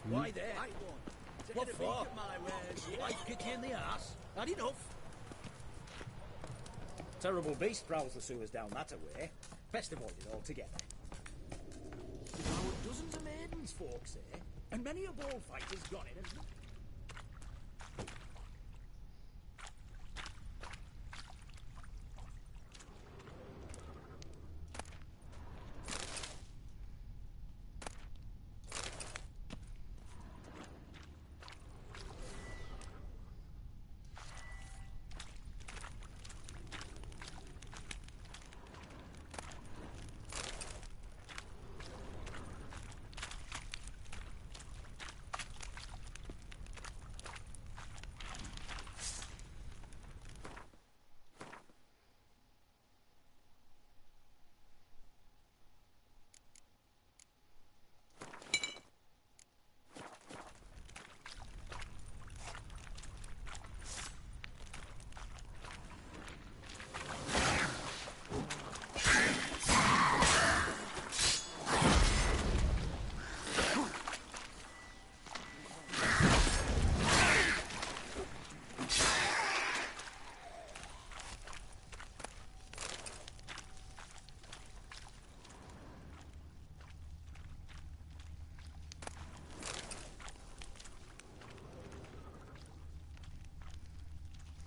Why there? What for? Life kick you in the arse. Had enough. Terrible beast prowls the sewers down that way. Best avoided altogether. Devoured dozens of maidens, folks say, and many a bullfighter's gone in and...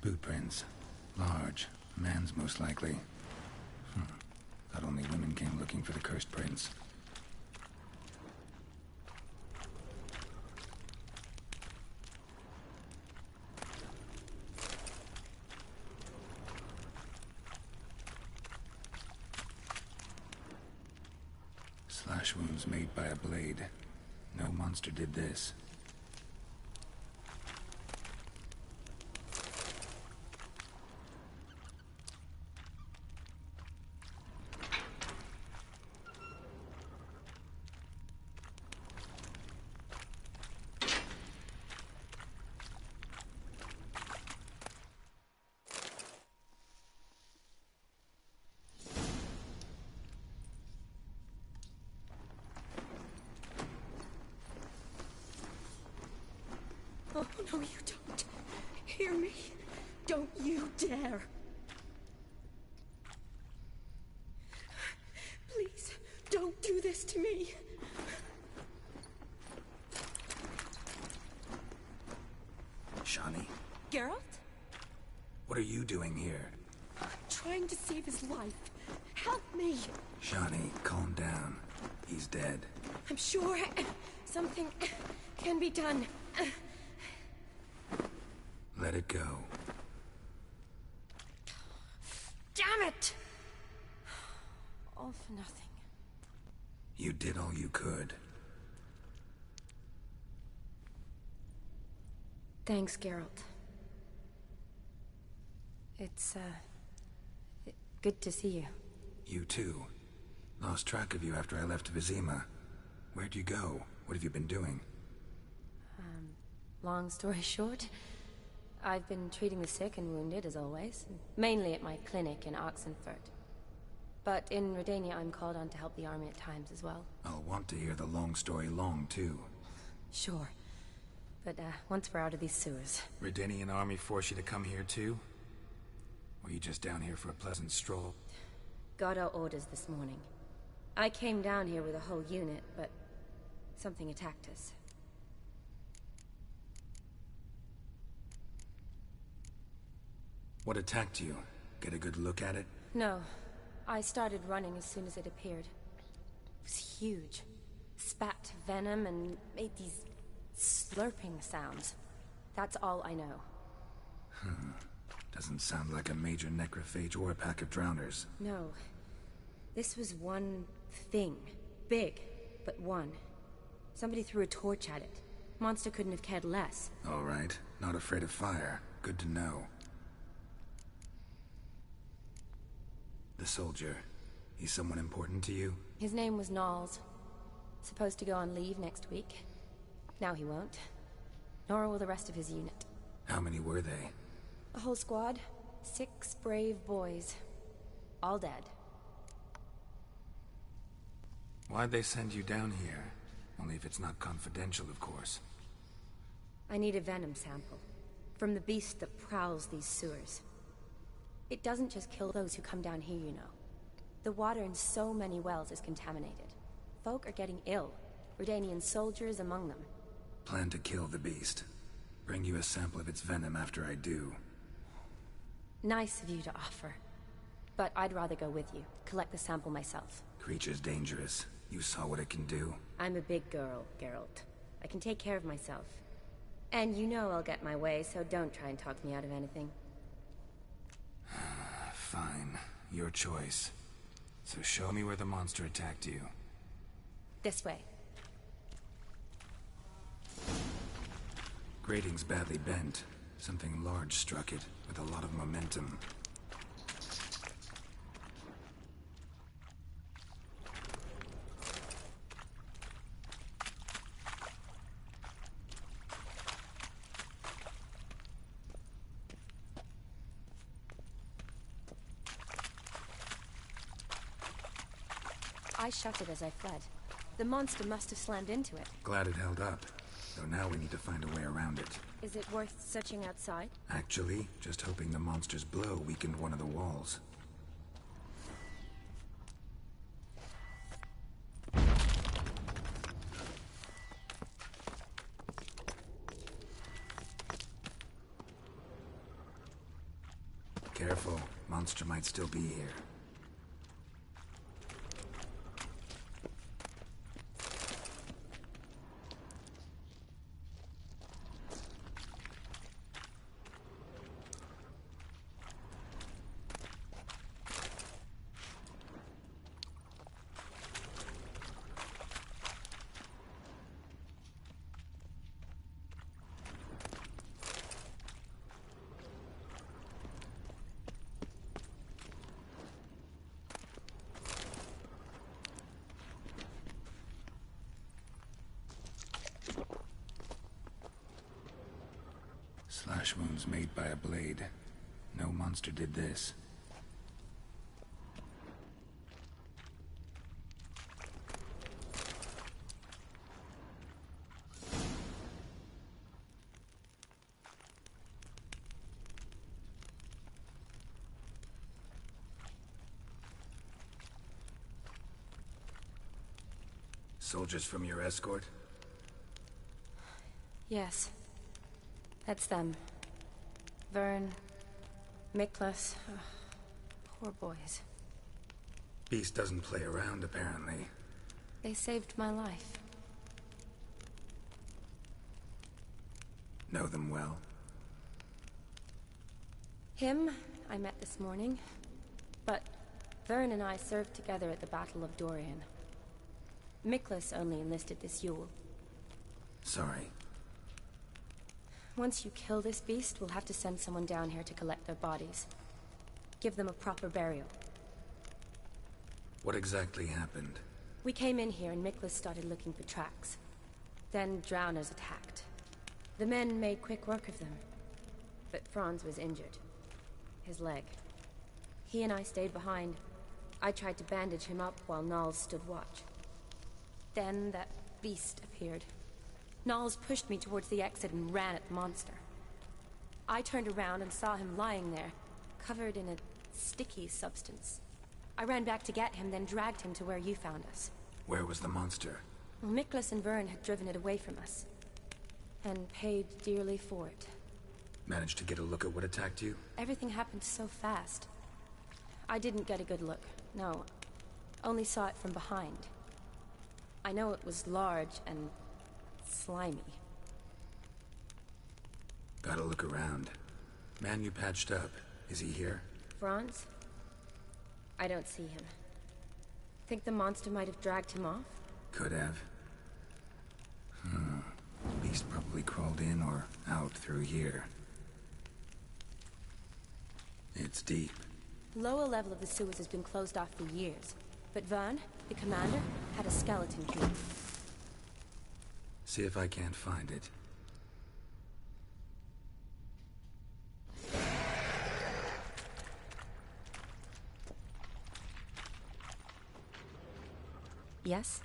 Boot prints. Large. Man's most likely. Thought only women came looking for the cursed prince. Slash wounds made by a blade. No monster did this. Oh, no, you don't. Hear me? Don't you dare. Please, don't do this to me. Shani? Geralt? What are you doing here? I'm trying to save his life. Help me. Shani, calm down. He's dead. I'm sure something can be done. Let it go. Damn it! All for nothing. You did all you could. Thanks, Geralt. It's, good to see you. You too. Lost track of you after I left Vizima. Where'd you go? What have you been doing? Long story short, I've been treating the sick and wounded, as always. Mainly at my clinic in Oxenfurt. But in Redania, I'm called on to help the army at times as well. I'll want to hear the long story long, too. Sure. But, once we're out of these sewers... Redanian army force you to come here, too? Or you just down here for a pleasant stroll? Got our orders this morning. I came down here with a whole unit, but... something attacked us. What attacked you? Get a good look at it? No. I started running as soon as it appeared. It was huge. Spat venom and made these slurping sounds. That's all I know. Doesn't sound like a major necrophage or a pack of drowners. No. This was one thing. Big, but one. Somebody threw a torch at it. Monster couldn't have cared less. All right. Not afraid of fire. Good to know. The soldier. He's someone important to you? His name was Knowles. Supposed to go on leave next week. Now he won't. Nor will the rest of his unit. How many were they? A whole squad. 6 brave boys. All dead. Why'd they send you down here? Only if it's not confidential, of course. I need a venom sample. From the beast that prowls these sewers. It doesn't just kill those who come down here, you know. The water in so many wells is contaminated. Folk are getting ill. Redanian soldiers among them. Plan to kill the beast. Bring you a sample of its venom after I do. Nice of you to offer. But I'd rather go with you. Collect the sample myself. Creature's dangerous. You saw what it can do. I'm a big girl, Geralt. I can take care of myself. And you know I'll get my way, so don't try and talk me out of anything. Fine. Your choice. So show me where the monster attacked you. This way. Grating's badly bent. Something large struck it, with a lot of momentum. I shut it as I fled. The monster must have slammed into it. Glad it held up. Though now we need to find a way around it. Is it worth searching outside? Actually, just hoping the monster's blow weakened one of the walls. Careful. Monster might still be here. Slash wounds made by a blade. No monster did this. Soldiers from your escort? Yes. That's them. Vern, Miklas. Poor boys. Beast doesn't play around, apparently. They saved my life. Know them well? Him, I met this morning. But Vern and I served together at the Battle of Dorian. Miklas only enlisted this Yule. Sorry. Once you kill this beast, we'll have to send someone down here to collect their bodies. Give them a proper burial. What exactly happened? We came in here and Miklas started looking for tracks. Then drowners attacked. The men made quick work of them. But Franz was injured. His leg. He and I stayed behind. I tried to bandage him up while Nals stood watch. Then that beast appeared. Nals pushed me towards the exit and ran at the monster. I turned around and saw him lying there, covered in a sticky substance. I ran back to get him, then dragged him to where you found us. Where was the monster? Well, Miklas and Vern had driven it away from us. And paid dearly for it. Managed to get a look at what attacked you? Everything happened so fast. I didn't get a good look, no. Only saw it from behind. I know it was large and slimy. Gotta look around. Man you patched up, is he here? Franz? I don't see him. Think the monster might have dragged him off? Could have. Beast probably crawled in or out through here. It's deep. Lower level of the sewers has been closed off for years. But Vern, the commander, had a skeleton key. See if I can't find it. Yes?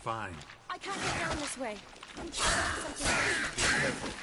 fine. I can't get down this way. I'm trying something.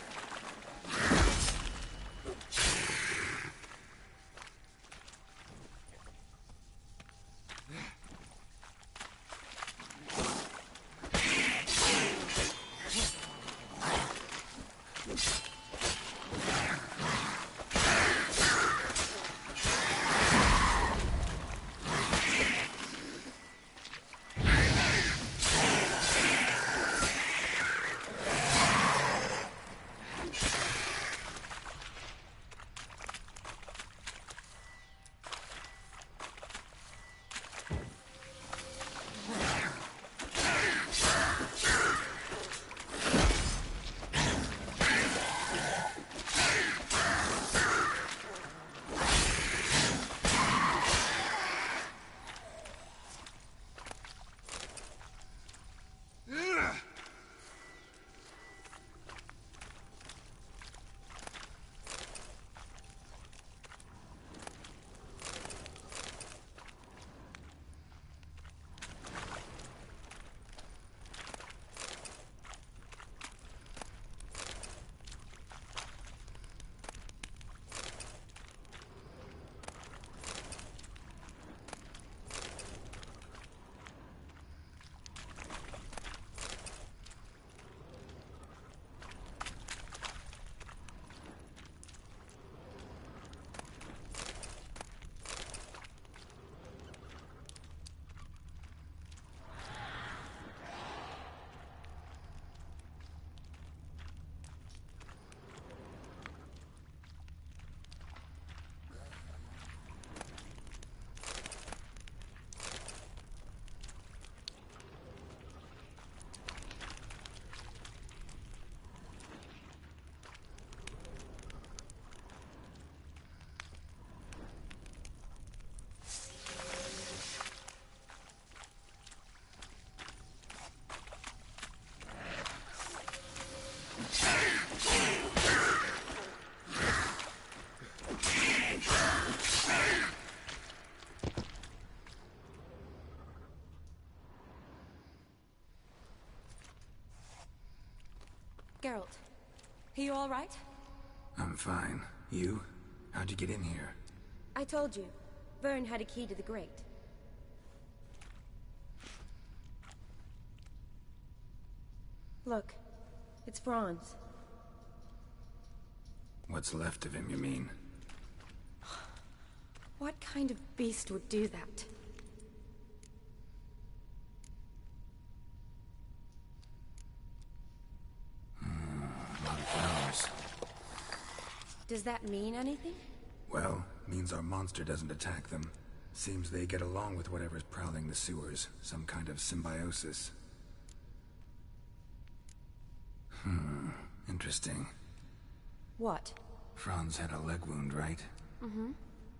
Geralt, are you all right? I'm fine. You? How'd you get in here? I told you, Vern had a key to the grate. Look, it's Franz. What's left of him, you mean? What kind of beast would do that? A lot of flowers. Does that mean anything? Well, means our monster doesn't attack them. Seems they get along with whatever's prowling the sewers. Some kind of symbiosis. Interesting. What? Franz had a leg wound, right? Mm-hmm.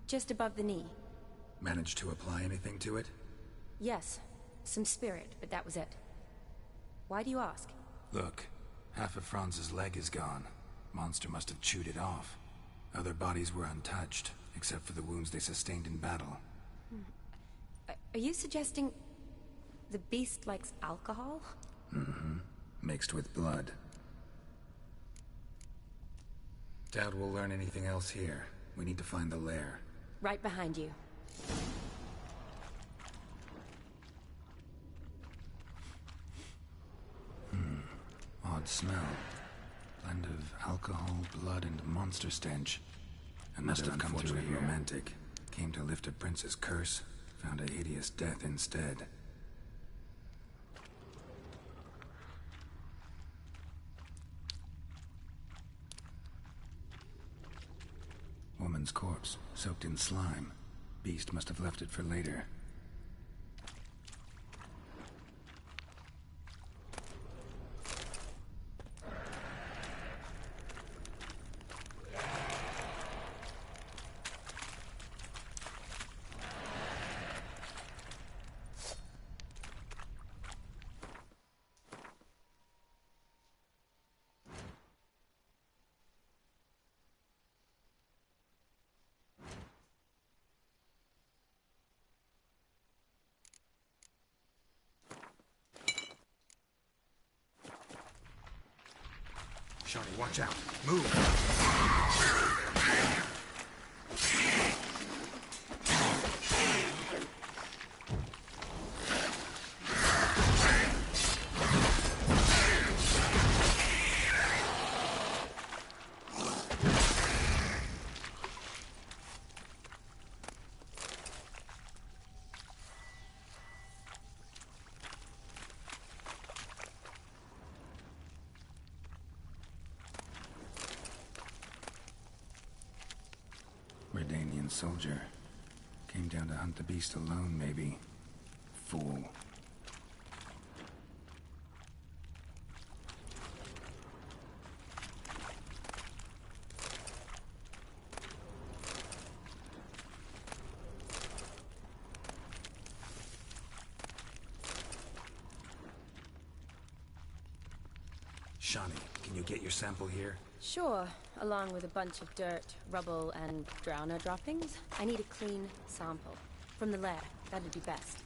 Just above the knee. Managed to apply anything to it? Yes. Some spirit, but that was it. Why do you ask? Look, half of Franz's leg is gone. Monster must have chewed it off. Other bodies were untouched, except for the wounds they sustained in battle. Are you suggesting the beast likes alcohol? Mm-hmm. Mixed with blood. Doubt we'll learn anything else here. We need to find the lair. Right behind you. Odd smell. Blend of alcohol, blood, and monster stench. Must have come through here. Romantic. Came to lift a prince's curse. Found a hideous death instead. Woman's corpse, soaked in slime. Beast must have left it for later. Shawnee, watch out. Move! Redanian soldier. Came down to hunt the beast alone, maybe. Fool. Shawnee, can you get your sample here? Sure, along with a bunch of dirt, rubble, and drowner droppings. I need a clean sample. From the lab, that'd be best.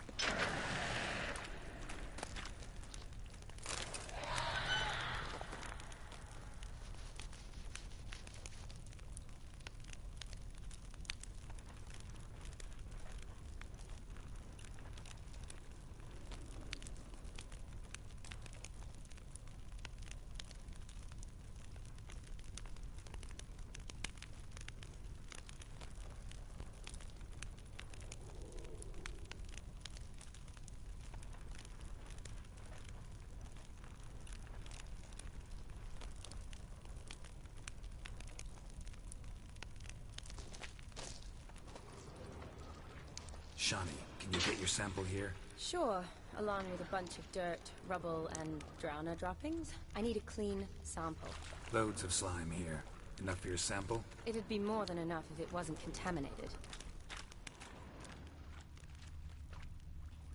Shawnee, can you get your sample here? Sure, along with a bunch of dirt, rubble, and drowner droppings. I need a clean sample. Loads of slime here. Enough for your sample? It'd be more than enough if it wasn't contaminated.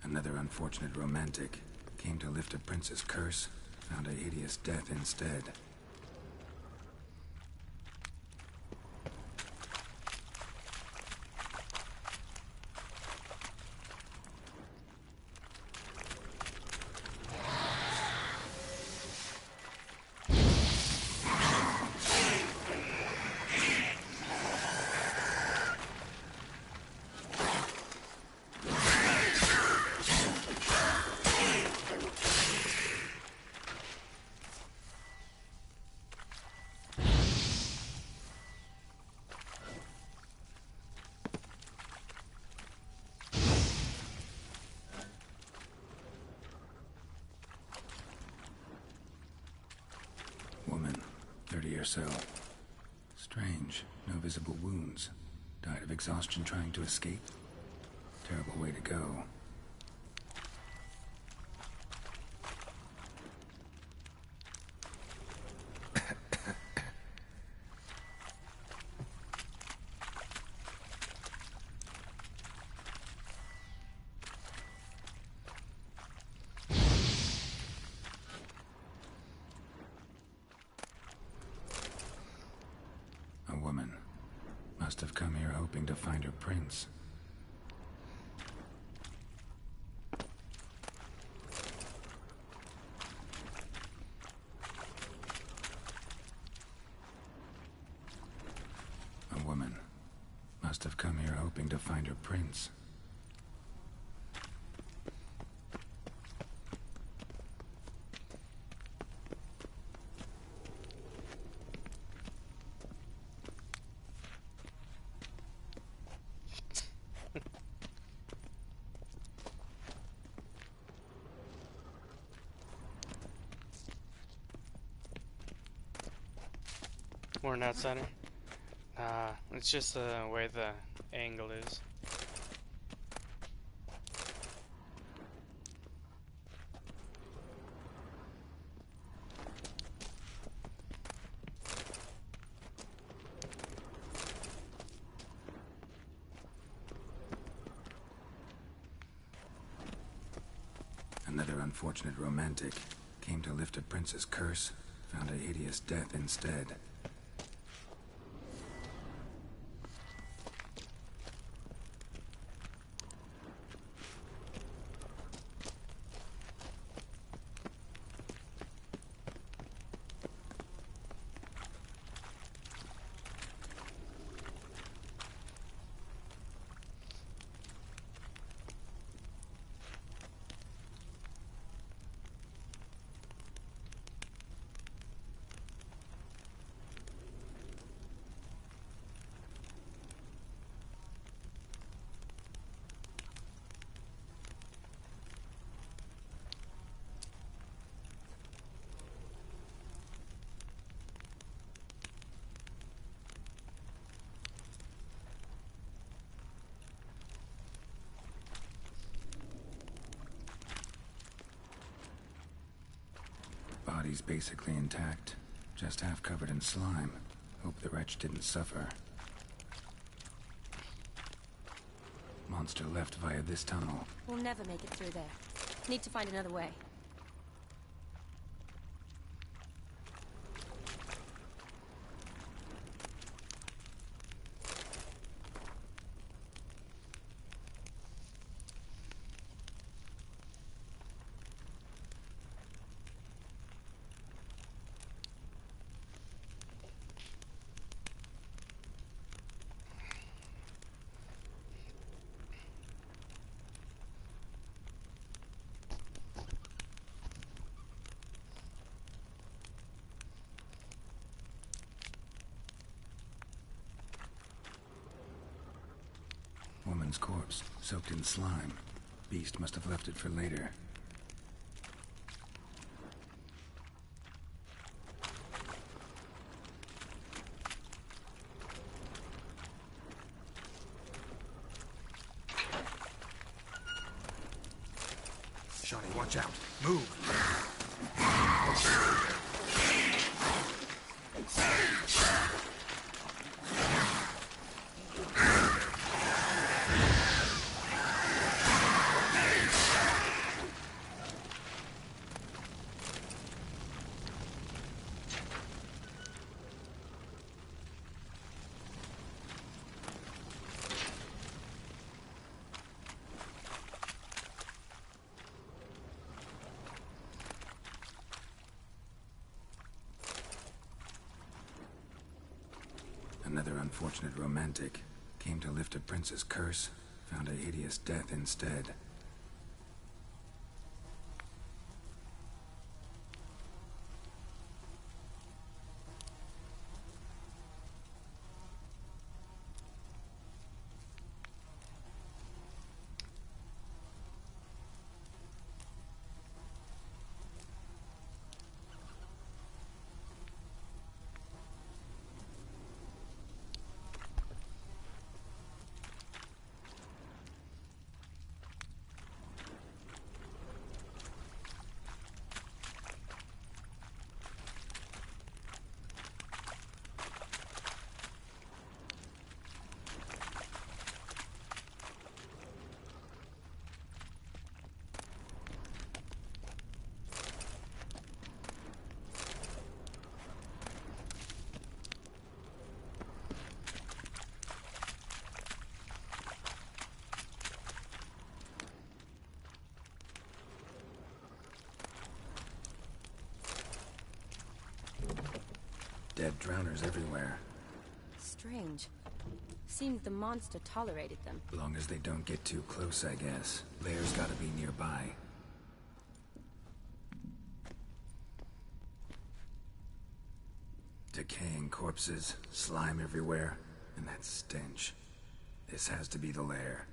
Another unfortunate romantic. Came to lift a prince's curse. Found a hideous death instead. Woman, 30 or so. Strange, no visible wounds. Died of exhaustion trying to escape. Terrible way to go. A woman. Must have come here hoping to find her prince. A woman. Must have come here hoping to find her prince. More an outsider? It's just the way the angle is. Another unfortunate romantic. Came to lift a prince's curse. Found a hideous death instead. body's basically intact, just half covered in slime. Hope the wretch didn't suffer. Monster left via this tunnel. We'll never make it through there. Need to find another way. Woman's corpse, soaked in slime. Beast must have left it for later. Shawnee, watch out. Move! Another unfortunate romantic. Came to lift a prince's curse, found a hideous death instead. Dead drowners everywhere. Strange. Seemed the monster tolerated them. Long as they don't get too close, I guess. Lair's gotta be nearby. Decaying corpses, slime everywhere, and that stench. This has to be the lair.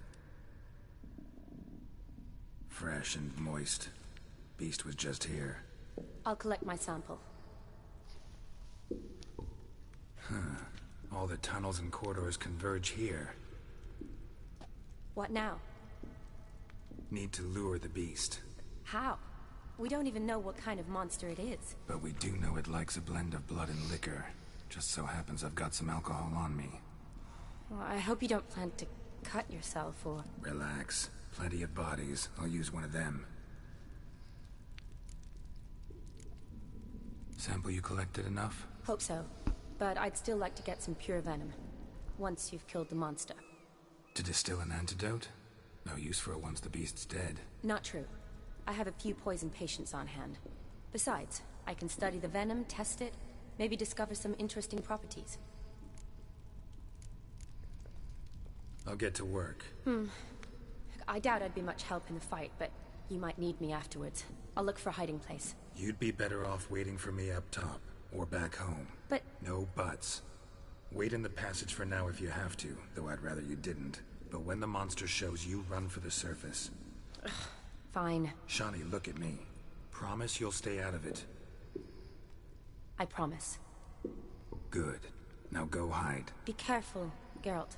Fresh and moist. Beast was just here. I'll collect my sample. All the tunnels and corridors converge here. What now? Need to lure the beast. How? We don't even know what kind of monster it is. But we do know it likes a blend of blood and liquor. Just so happens I've got some alcohol on me. Well, I hope you don't plan to cut yourself or... Relax. Plenty of bodies. I'll use one of them. Sample you collected enough? Hope so. But I'd still like to get some pure venom. Once you've killed the monster. To distill an antidote? No use for it once the beast's dead. Not true. I have a few poison patients on hand. Besides, I can study the venom, test it, maybe discover some interesting properties. I'll get to work. I doubt I'd be much help in the fight, but you might need me afterwards. I'll look for a hiding place. You'd be better off waiting for me up top, or back home. But... No buts. Wait in the passage for now if you have to, though I'd rather you didn't. But when the monster shows, you run for the surface. Fine. Shawnee, look at me. Promise you'll stay out of it. I promise. Good. Now go hide. Be careful, Geralt.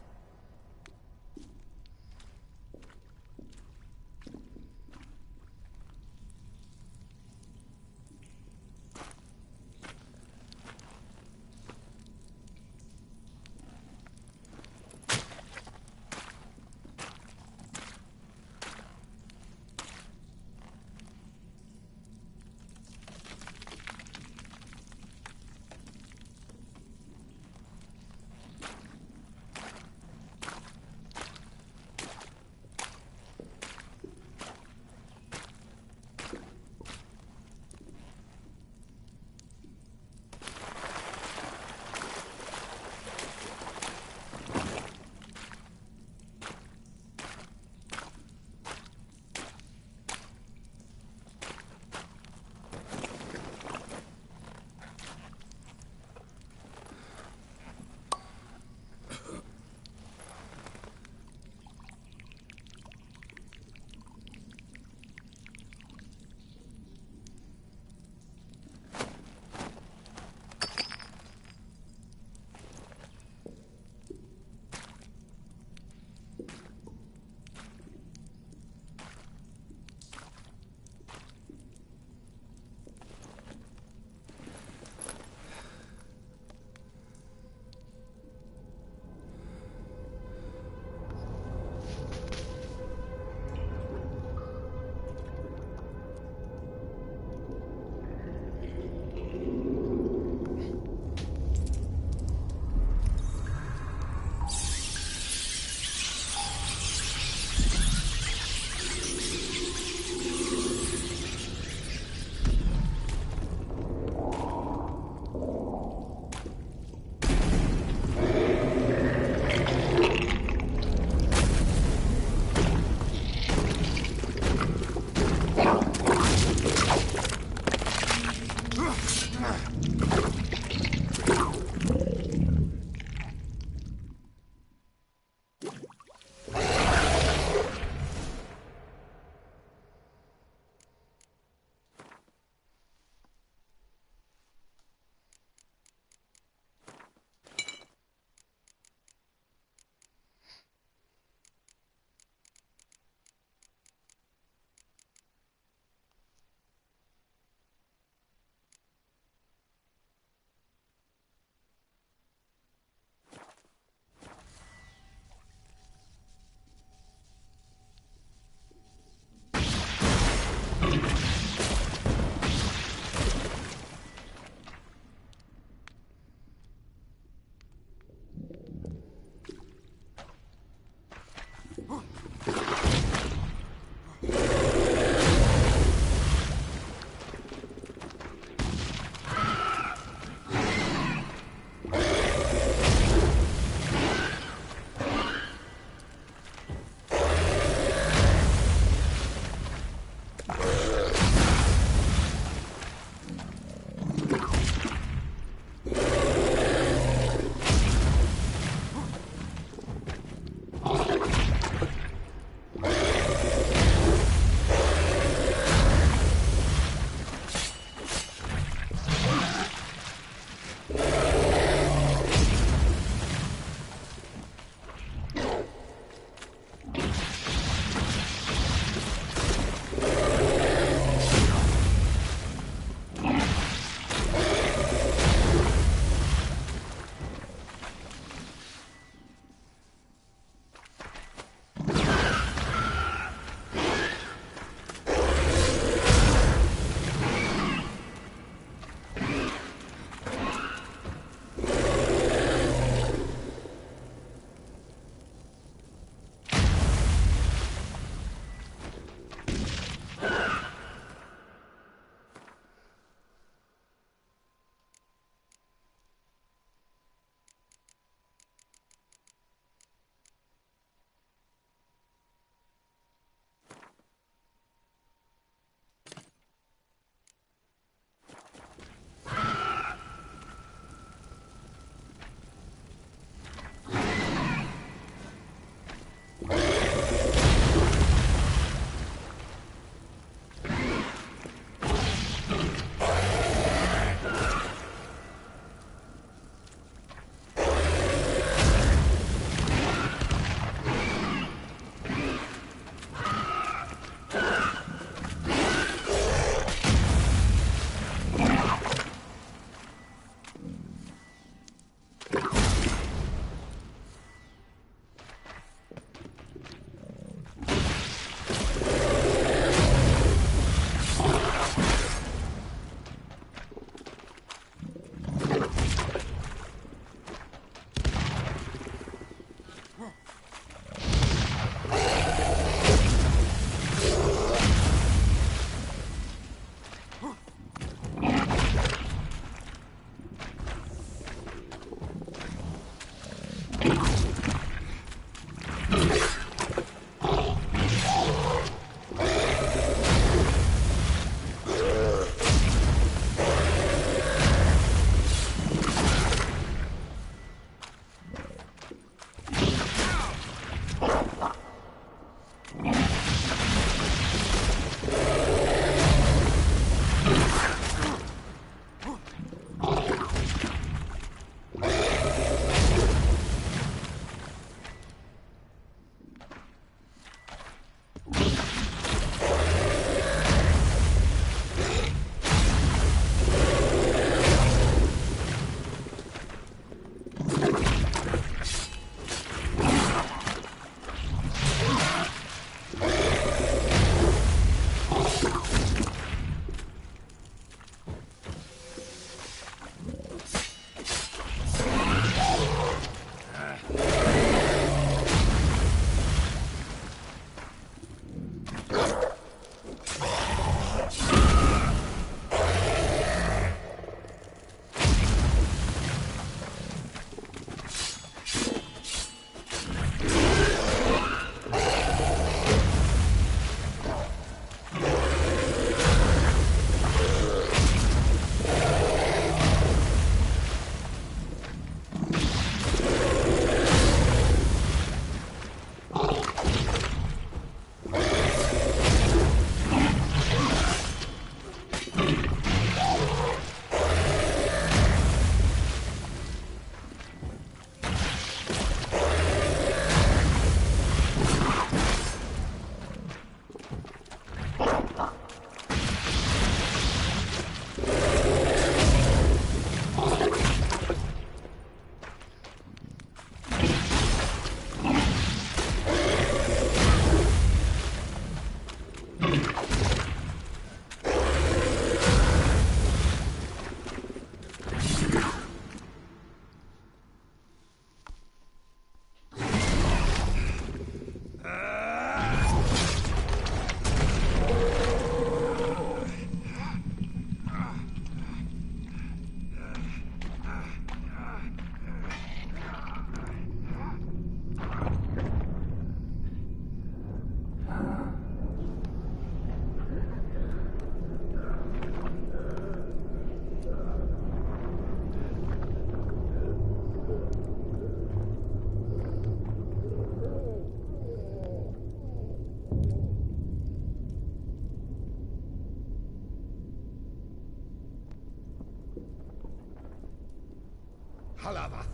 Halavath.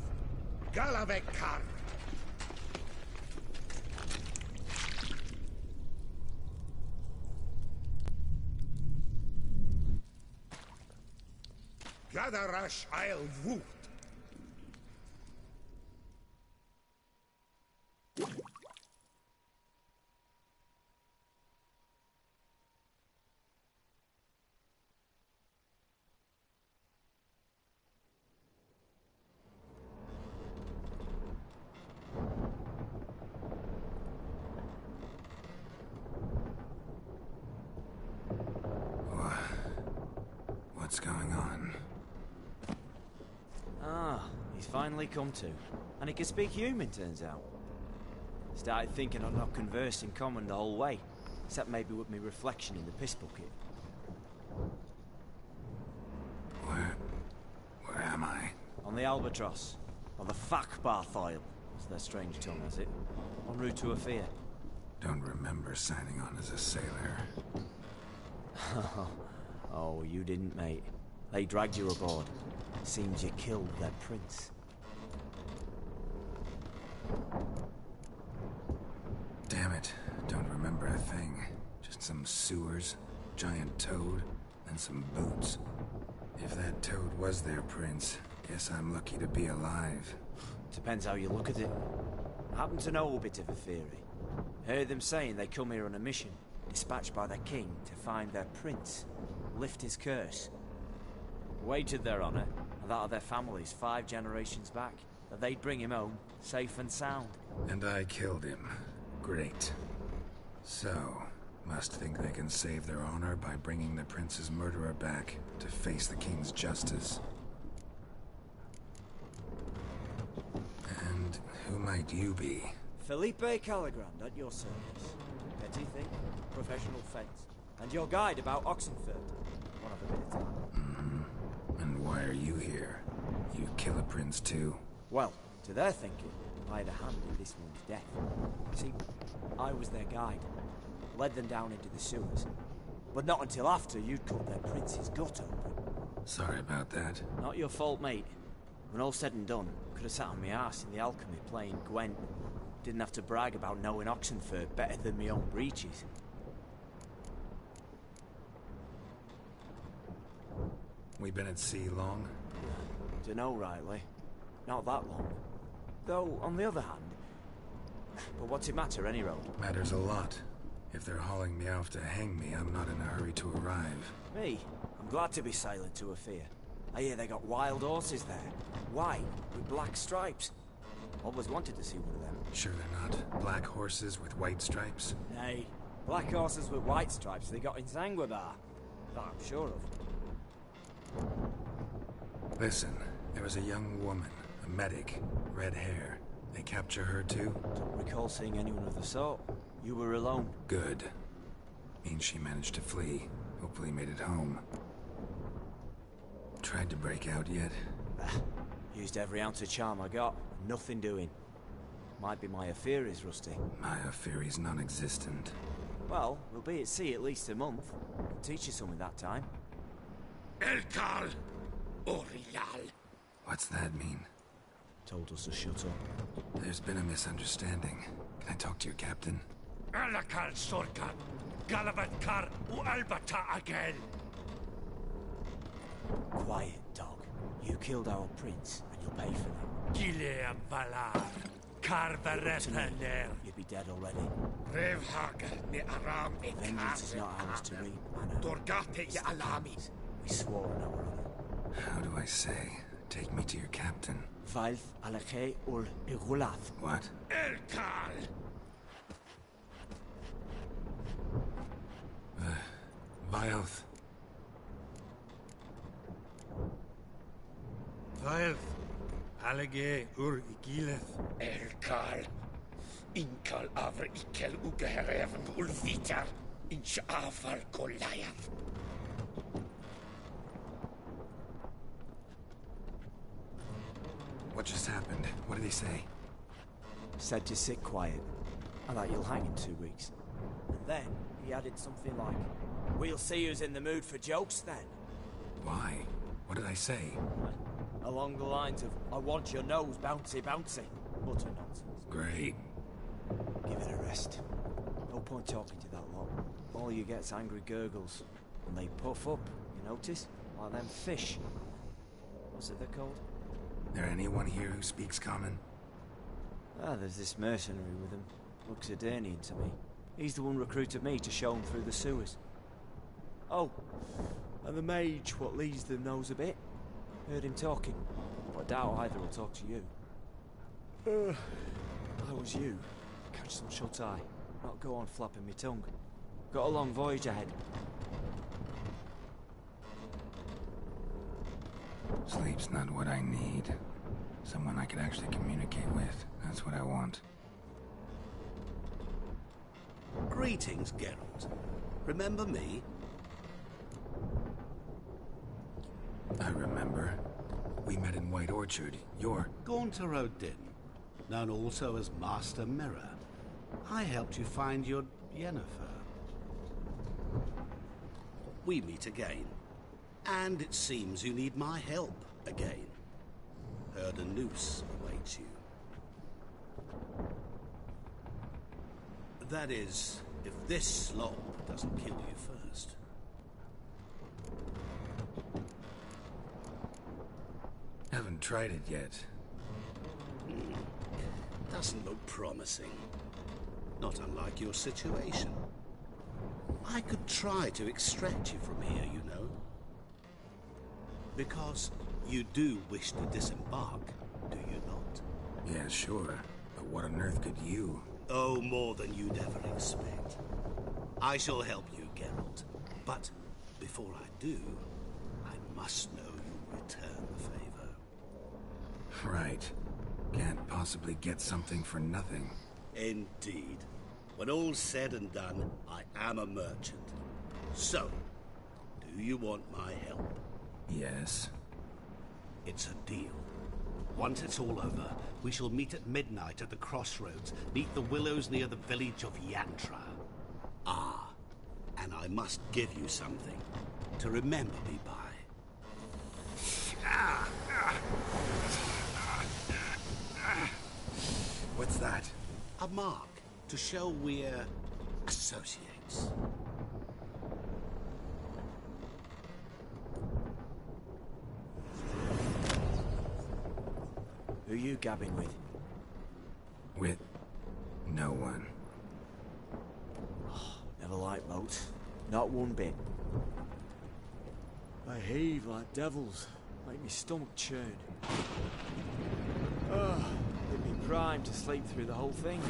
Galavekar. Gadarash I'll Woot. What's going on? Ah, he's finally come to. And he can speak human, turns out. Started thinking I'd not conversed in common the whole way, except maybe with me reflection in the piss bucket. Where am I? On the Albatross. Or the Fakbarth Isle, as their strange tongue has it. En route to Afir. Don't remember signing on as a sailor. Oh, you didn't, mate. They dragged you aboard. Seems you killed their prince. Damn it. Don't remember a thing. Just some sewers, giant toad, and some boots. If that toad was their prince, guess I'm lucky to be alive. Depends how you look at it. I happen to know a bit of a theory. Heard them saying they come here on a mission, dispatched by their king to find their prince, lift his curse. Wagered their honor, and that of their families 5 generations back, that they'd bring him home, safe and sound. And I killed him. Great. So, must think they can save their honor by bringing the prince's murderer back to face the king's justice. And who might you be? Felipe Caligrand at your service. Petty thing, professional fence, and your guide about Oxenford. One of a bit of time. And why are you here? You kill a prince too? Well, to their thinking, I had a hand in this one's death. See, I was their guide. Led them down into the sewers. But not until after you'd cut their prince's gut open. Sorry about that. Not your fault, mate. When all said and done, could have sat on my arse in the alchemy playing Gwent. Didn't have to brag about knowing Oxenford better than my own breeches. We been at sea long? Dunno rightly. Not that long. Though, on the other hand... But what's it matter, any road? Matters a lot. If they're hauling me off to hang me, I'm not in a hurry to arrive. Me? I'm glad to be sailing to Afir. I hear they got wild horses there. White, with black stripes. Always wanted to see one of them. Sure they're not black horses with white stripes? Nay, black horses with white stripes they got in Zanguebar. That I'm sure of. Listen, there was a young woman, a medic, red hair. They capture her too? Don't recall seeing anyone of the sort. You were alone. Good. Means she managed to flee. Hopefully made it home. Tried to break out yet? Used every ounce of charm I got. Nothing doing. Might be my affair is rusty. My affair is non-existent. Well, we'll be at sea at least a month. I'll teach you something that time. Elkal. Orial. What's that mean? Told us to shut up. There's been a misunderstanding. Can I talk to your captain? Alakal Sorkat. Galavatkar Ualbata Agel. Quiet, dog. You killed our prince, and you'll pay for that. Gileam Valar. Carverepener. You'd be dead already. Revhager ne Aram Vengeance is not ours to reap, Anna. Dorgate ya Alami. We swore on our honor. How do I say? Take me to your captain. Valth Alake ul Irulath. What? Elkal. Vilth. Vilth. Alege ur Igileth. Elkal. Inkal avr ikel ugeherevn ulvitar. Inch afal Goliath. What just happened? What did he say? Said to sit quiet, and that you'll hang in 2 weeks. And then he added something like, "We'll see who's in the mood for jokes then." Why? What did I say? Along the lines of, I want your nose, bouncy, bouncy. Utter nonsense. Great. Give it a rest. No point talking to that lot. All you get's angry gurgles. And they puff up, you notice? Like them fish. What's it they're called? There anyone here who speaks common? Ah, there's this mercenary with him. Looks Adenian to me. He's the one recruited me to show him through the sewers. Oh, and the mage what leads them knows a bit. Heard him talking, but I doubt either will talk to you. I was you. Catch some shut-eye. Not go on flapping me tongue. Got a long voyage ahead. Sleep's not what I need. Someone I could actually communicate with. That's what I want. Greetings, Geralt. Remember me? I remember. We met in White Orchard. You're... Shortround13, known also as Master Mirror. I helped you find your Yennefer. We meet again. And it seems you need my help again. Heard a noose awaits you. That is, if this slop doesn't kill you first. Haven't tried it yet. Doesn't look promising. Not unlike your situation. I could try to extract you from here, you know. Because you do wish to disembark, do you not? Yeah, sure. But what on earth could you? Oh, more than you'd ever expect. I shall help you, Geralt. But before I do, I must know you return the favor. Right. Can't possibly get something for nothing. Indeed. When all's said and done, I am a merchant. So, do you want my help? Yes. It's a deal. Once it's all over, we shall meet at midnight at the crossroads, neath the willows near the village of Yantra. Ah, and I must give you something to remember me by. What's that? A mark to show we're associates. Who you gabbing with? With no one. Never liked boats. Not one bit. They heave like devils. Make me stomach churn. They'd be primed to sleep through the whole thing.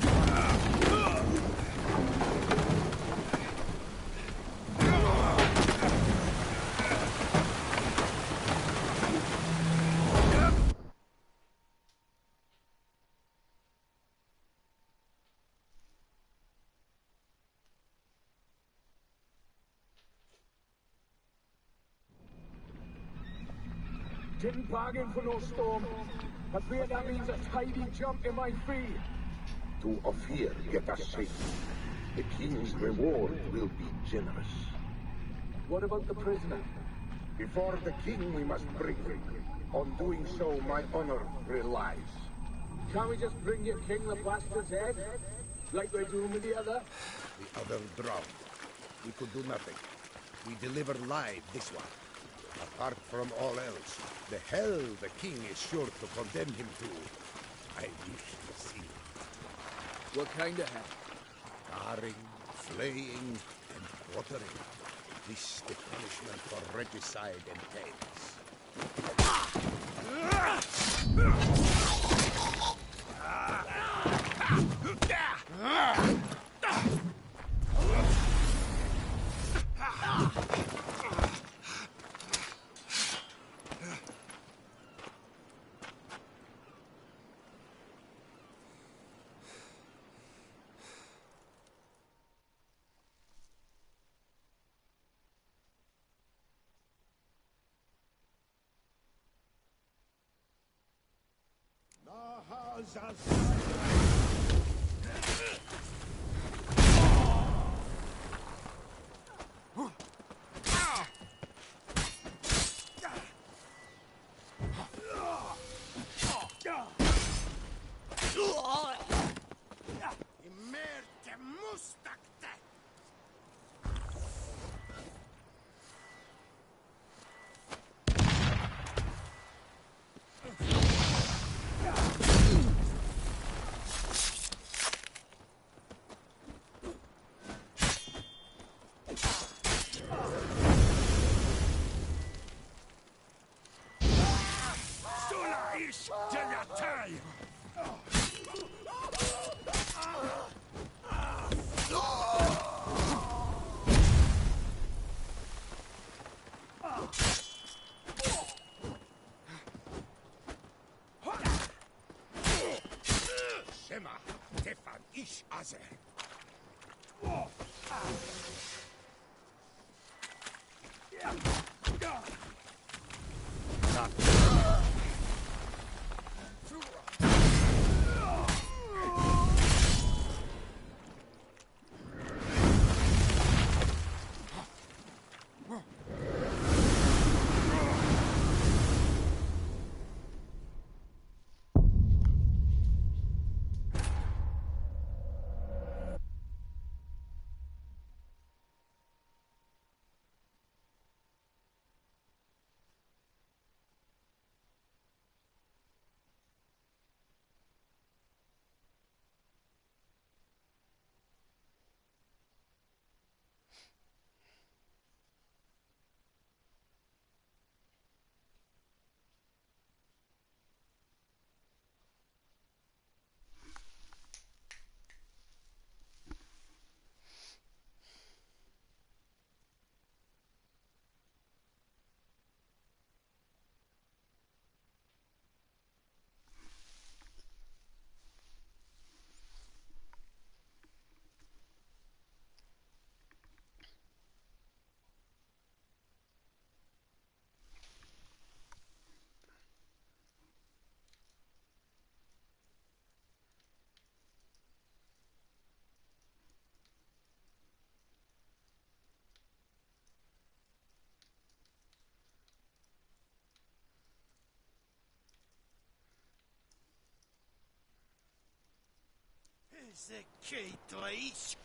Didn't bargain for no storm. I fear that means a tidy jump in my fee. To Ophir get us safe. The king's reward will be generous. What about the prisoner? Before the king we must bring him. On doing so, my honor relies. Can't we just bring your king the bastard's head? Like we're doing with the other? The other drowned. We could do nothing. We deliver live this one. Apart from all else, the hell the king is sure to condemn him to, I wish to see. What kind of hell? Tarring, flaying, and quartering. This the punishment for regicide and fish till you die! Shema, Tefan, Ish, Azer. Here's the key, please.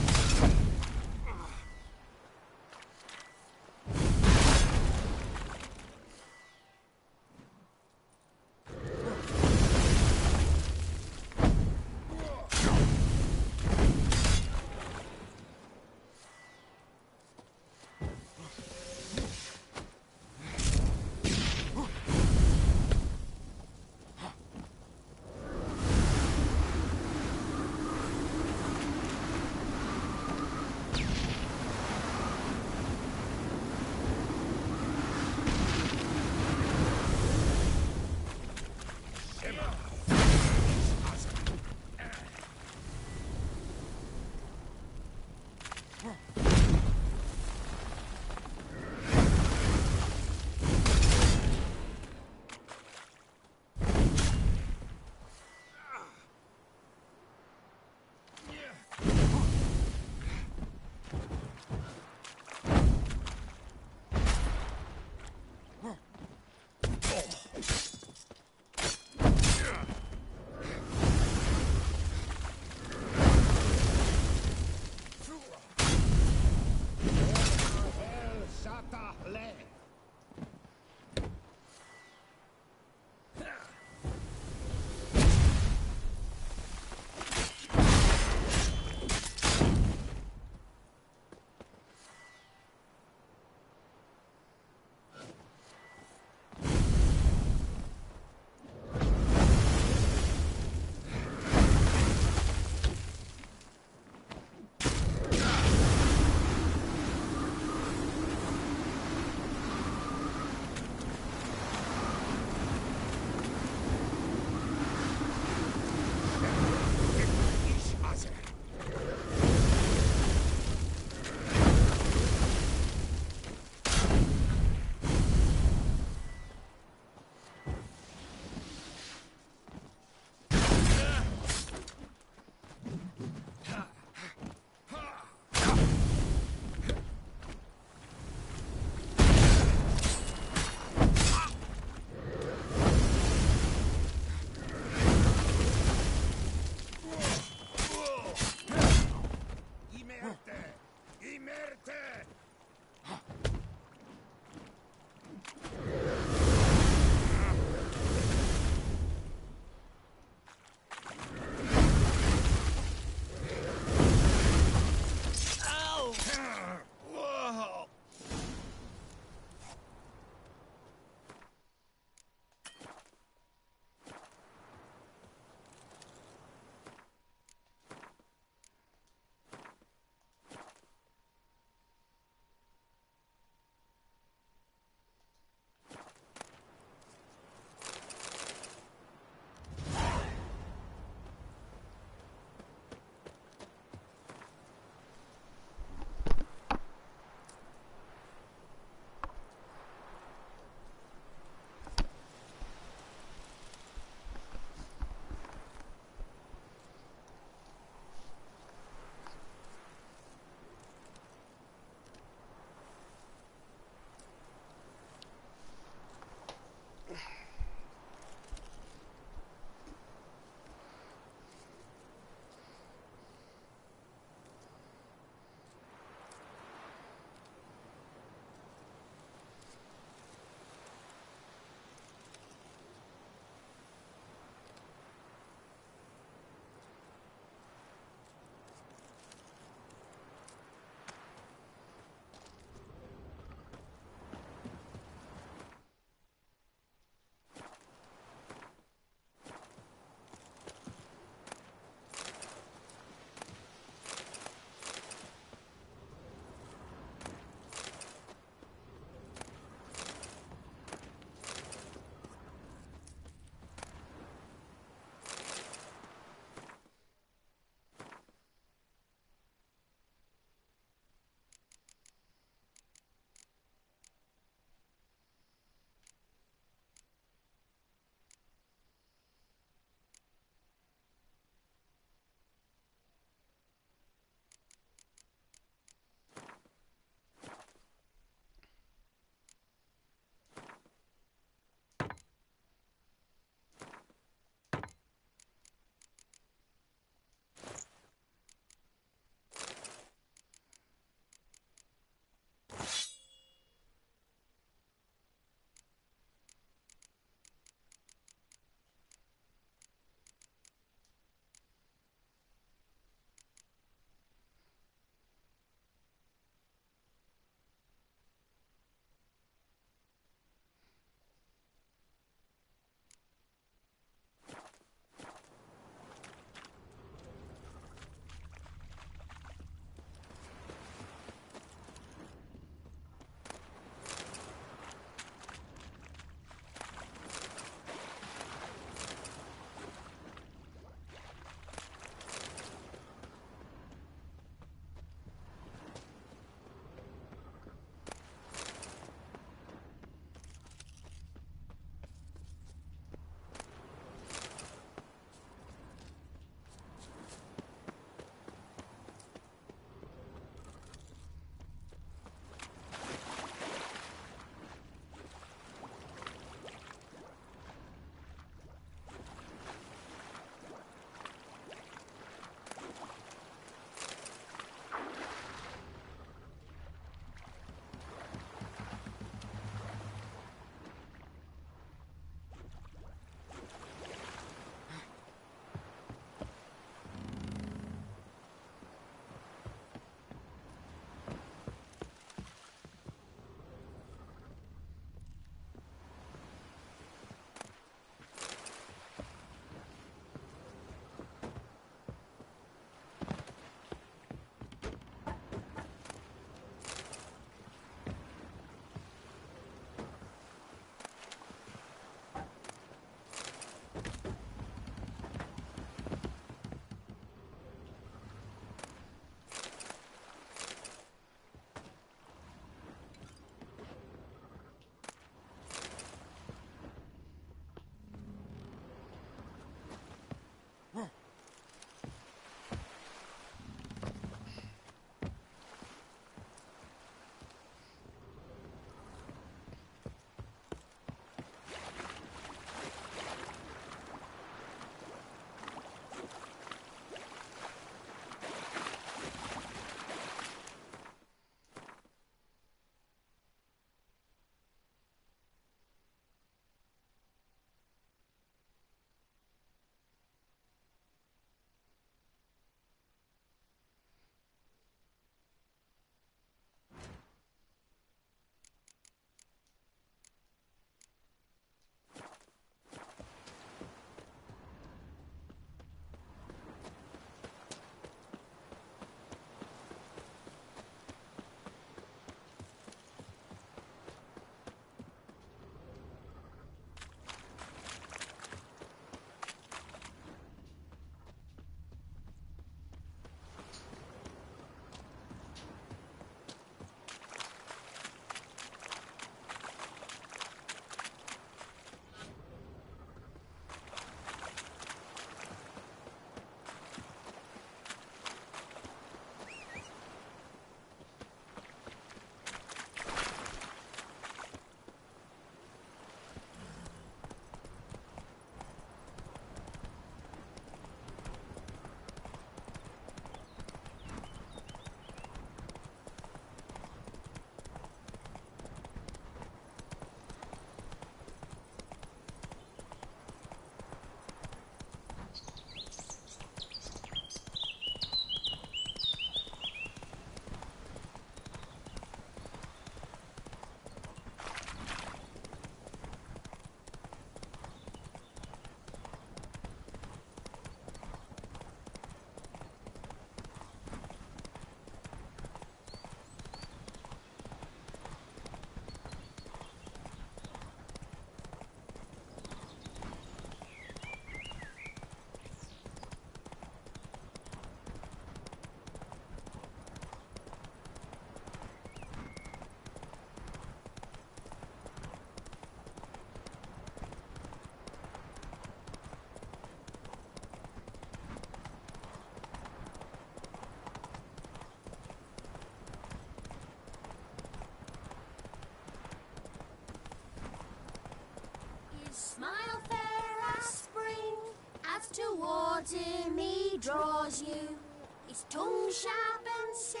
towards him he draws you, his tongue sharp and still.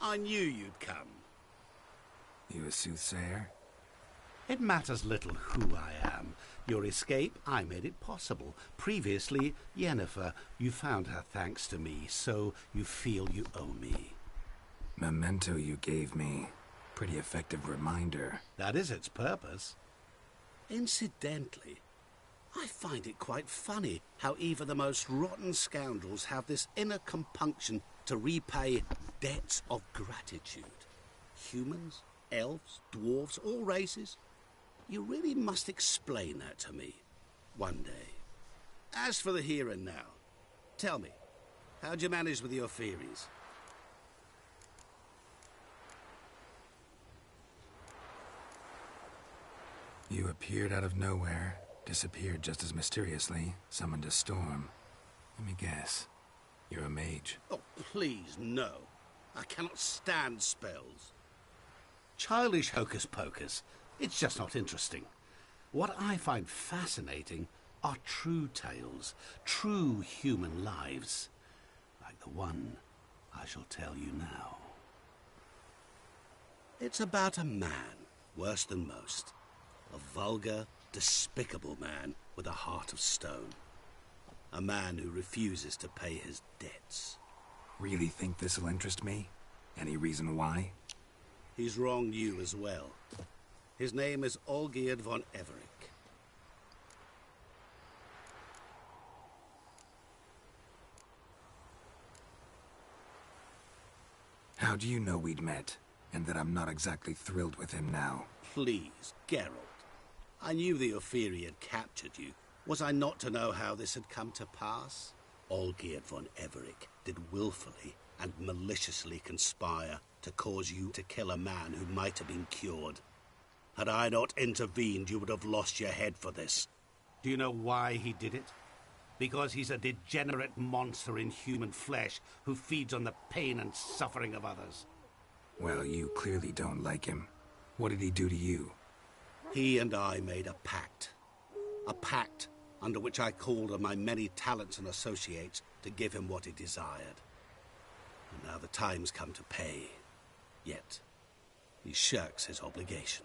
I knew you'd come. You a soothsayer? It matters little who I am. Your escape, I made it possible. Previously, Yennefer, you found her thanks to me, so you feel you owe me. Memento you gave me. Pretty effective reminder. That is its purpose. Incidentally, I find it quite funny how even the most rotten scoundrels have this inner compunction to repay debts of gratitude. Humans, elves, dwarves, all races. You really must explain that to me one day. As for the here and now, tell me, how'd you manage with your theories? You appeared out of nowhere, disappeared just as mysteriously, summoned a storm. Let me guess. You're a mage. Oh, please, no. I cannot stand spells. Childish hocus-pocus. It's just not interesting. What I find fascinating are true tales, true human lives, like the one I shall tell you now. It's about a man, worse than most. A vulgar, despicable man with a heart of stone. A man who refuses to pay his debts. Really think this'll interest me? Any reason why? He's wronged you as well. His name is Olgierd von Everick. How do you know we'd met, and that I'm not exactly thrilled with him now? Please, Geralt. I knew the Ophiri had captured you. Was I not to know how this had come to pass? Olgierd von Everick did willfully and maliciously conspire to cause you to kill a man who might have been cured. Had I not intervened, you would have lost your head for this. Do you know why he did it? Because he's a degenerate monster in human flesh who feeds on the pain and suffering of others. Well, you clearly don't like him. What did he do to you? He and I made a pact. A pact under which I called on my many talents and associates to give him what he desired. And now the time's come to pay. Yet, he shirks his obligation.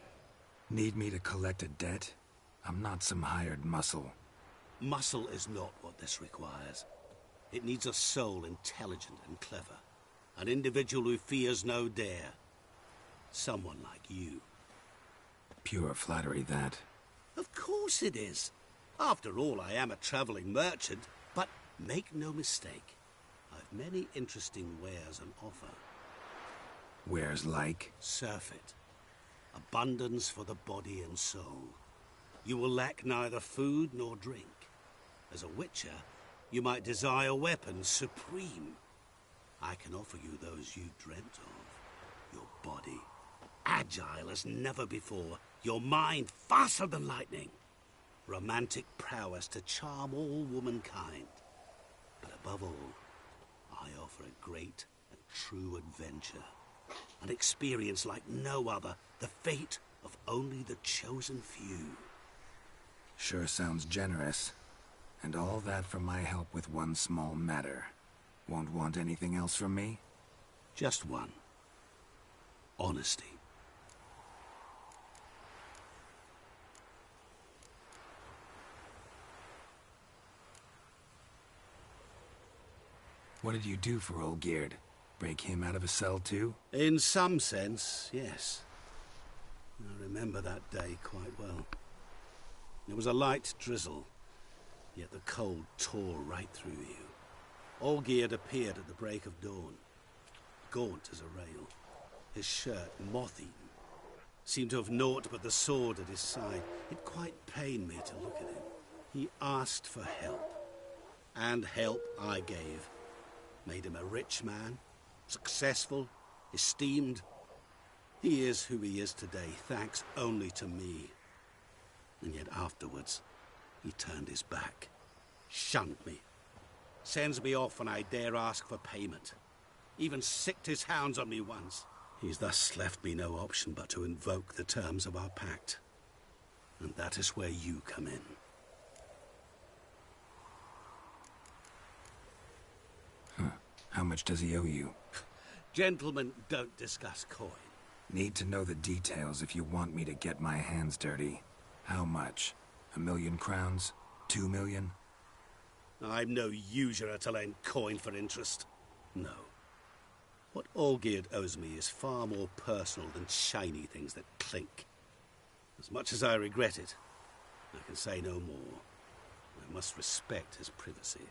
Need me to collect a debt? I'm not some hired muscle. Muscle is not what this requires. It needs a soul intelligent and clever. An individual who fears no dare. Someone like you. Pure flattery, that. Of course it is. After all, I am a traveling merchant, but make no mistake. I've many interesting wares on offer. Wares like? Surfeit. Abundance for the body and soul. You will lack neither food nor drink. As a witcher, you might desire weapons supreme. I can offer you those you dreamt of. Your body, agile as never before. Your mind, faster than lightning. Romantic prowess to charm all womankind. But above all, I offer a great and true adventure. An experience like no other. The fate of only the chosen few. Sure sounds generous. And all that for my help with one small matter. Won't want anything else from me? Just one. Honesty. What did you do for Olgierd? Break him out of a cell too? In some sense, yes. I remember that day quite well. There was a light drizzle, yet the cold tore right through you. Olgierd appeared at the break of dawn, gaunt as a rail, his shirt moth-eaten. Seemed to have naught but the sword at his side. It quite pained me to look at him. He asked for help, and help I gave. Made him a rich man, successful, esteemed. He is who he is today, thanks only to me. And yet afterwards, he turned his back, shunned me, sends me off when I dare ask for payment, even sicked his hounds on me once. He's thus left me no option but to invoke the terms of our pact. And that is where you come in. How much does he owe you? Gentlemen don't discuss coin. Need to know the details if you want me to get my hands dirty. How much? 1,000,000 crowns? 2,000,000? I'm no usurer to lend coin for interest. No. What Olgierd owes me is far more personal than shiny things that clink. As much as I regret it, I can say no more. I must respect his privacy.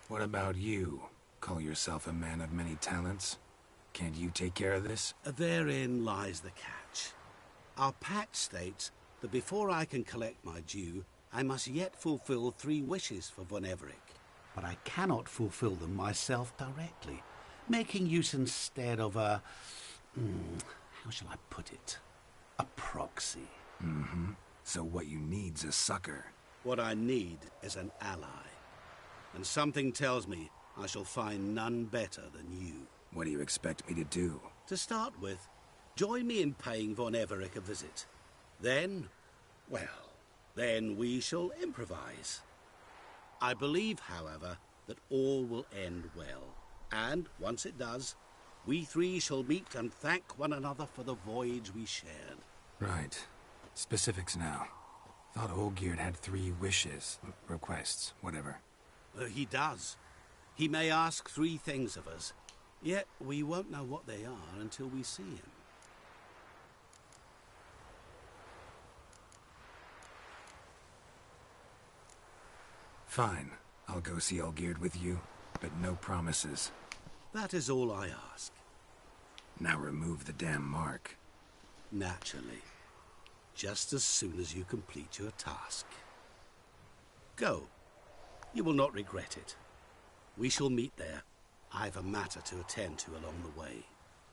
What about you? Call yourself a man of many talents? Can't you take care of this? Therein lies the catch. Our pact states that before I can collect my due, I must yet fulfill 3 wishes for Von Everec. But I cannot fulfill them myself directly, making use instead of a... how shall I put it? A proxy. Mm-hmm. So what you need's a sucker. What I need is an ally. And something tells me I shall find none better than you. What do you expect me to do? To start with, join me in paying Von Everec a visit. Then, well, then we shall improvise. I believe, however, that all will end well. And, once it does, we 3 shall meet and thank one another for the voyage we shared. Right. Specifics now. Thought Olgierd had 3 wishes, requests, whatever. He does. He may ask 3 things of us, yet we won't know what they are until we see him. Fine. I'll go see Olgierd with you, but no promises. That is all I ask. Now remove the damn mark. Naturally. Just as soon as you complete your task. Go. You will not regret it. We shall meet there. I've a matter to attend to along the way.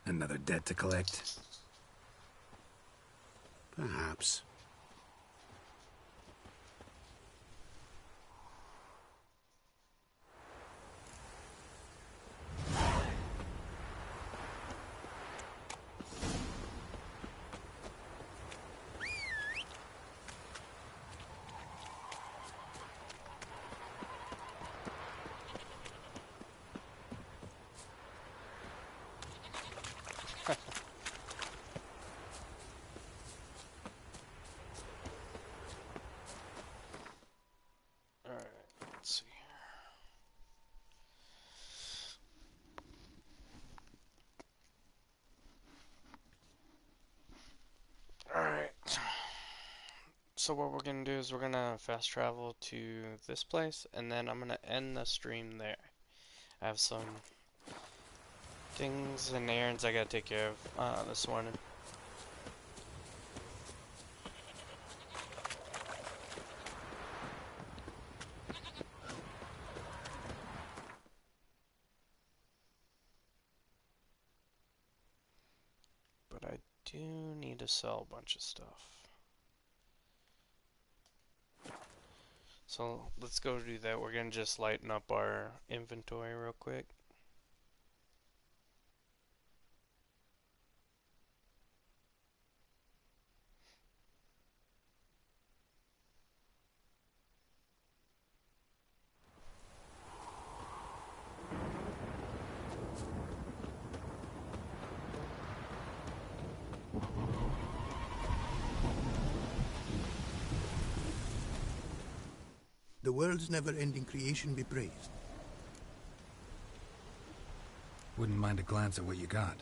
Another debt to collect? Perhaps. Let's see here. Alright. So what we're gonna do is we're gonna fast travel to this place, and then I'm gonna end the stream there. I have some things and errands I gotta take care of this morning. But I do need to sell a bunch of stuff. So let's go do that. We're gonna just lighten up our inventory real quick. The world's never-ending creation be praised. Wouldn't mind a glance at what you got.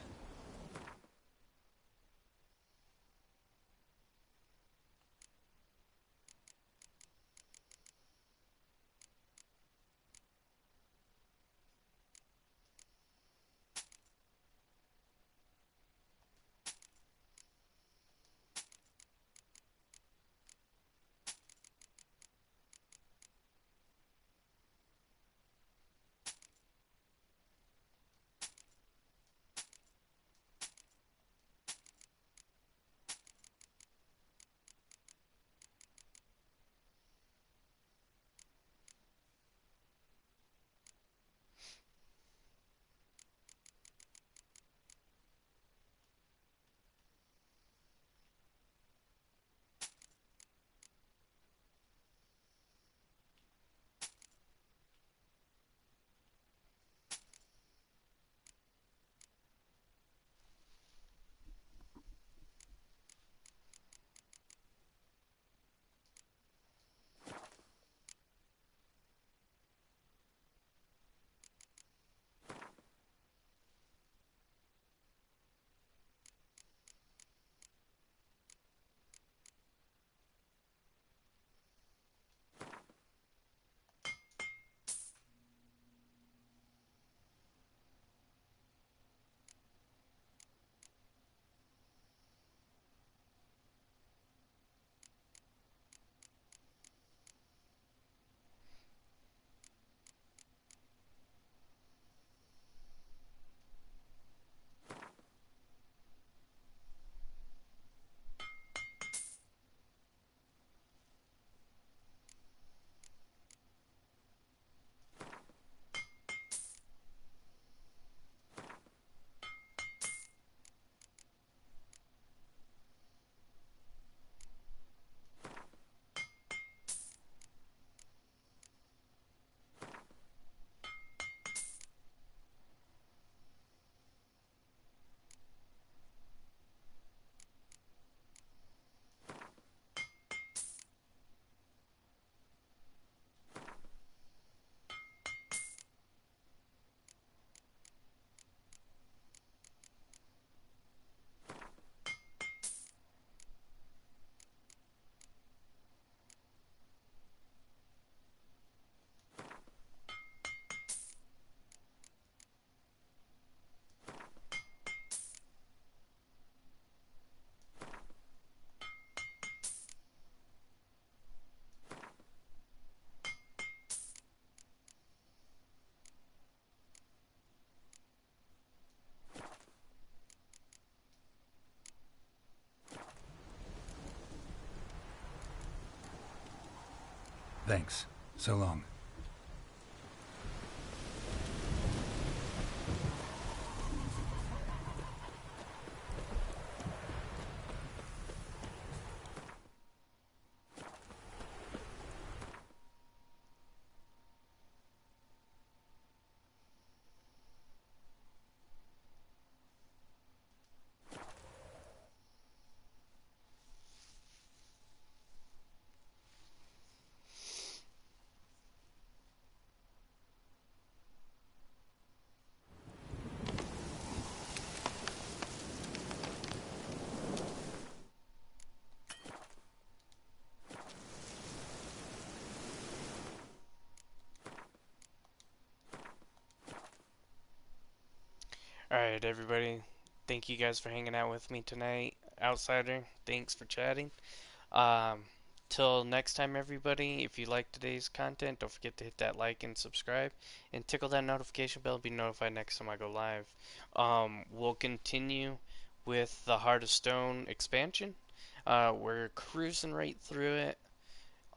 Thanks. So long. Alright, everybody. Thank you guys for hanging out with me tonight. Outsider, thanks for chatting. Um, Till next time, everybody, if you like today's content, don't forget to hit that like and subscribe. And tickle that notification bell to be notified next time I go live. We'll continue with the Heart of Stone expansion. We're cruising right through it.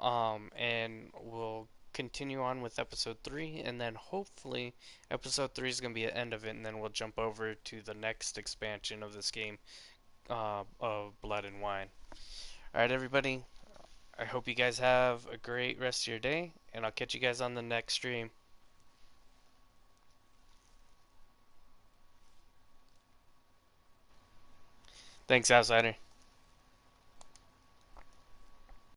And we'll continue on with episode 3, and then hopefully episode 3 is going to be the end of it, and then we'll jump over to the next expansion of this game, of Blood and Wine. Alright, everybody, I hope you guys have a great rest of your day, and I'll catch you guys on the next stream. Thanks, Outsider.